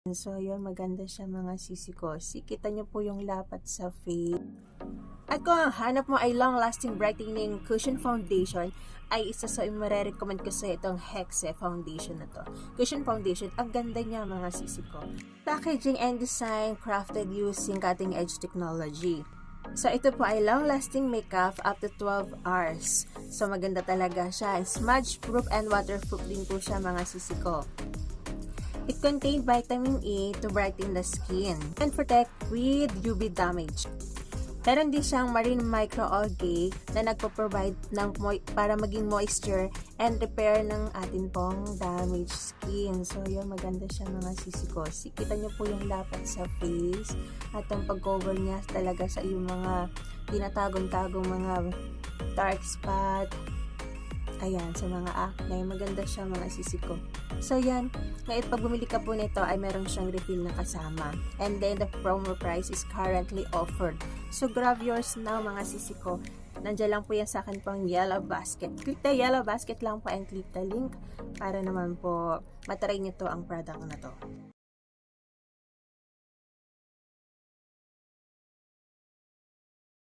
So, yun, maganda siya mga sisi ko. Kita nyo po yung lapat sa face. At kung ang hanap mo ay long-lasting brightening cushion foundation, ay isa sa i-recommend ko sa itong Hexe foundation na to. Cushion foundation, ang ganda niya mga sisi ko. Packaging and design crafted using cutting-edge technology. So, ito po ay long-lasting makeup up to 12 hours. So, maganda talaga siya. Smudge-proof and waterproof din po siya mga sisi ko. It contains vitamin E to brighten the skin and protect with UV damage. Meron din siyang marine microalgae na nagpo-provide ng para maging moisture and repair ng atin pong damaged skin. So, yun, maganda siya mga sisi ko. Kita nyo po yung lapat sa face at ang pag-cover niya talaga sa yung mga tinatagong-tagong mga dark spot. Ayan, sa mga acne, maganda siya mga sisi ko. So, yan. Ngayon, pag bumili ka po nito, ay meron siyang refill na kasama. And then, the promo price is currently offered. So, grab yours now mga sisi ko. Nandiyan lang po yan sa akin pang yellow basket. Click the yellow basket lang po and click the link para naman po matry nyo to ang product na to.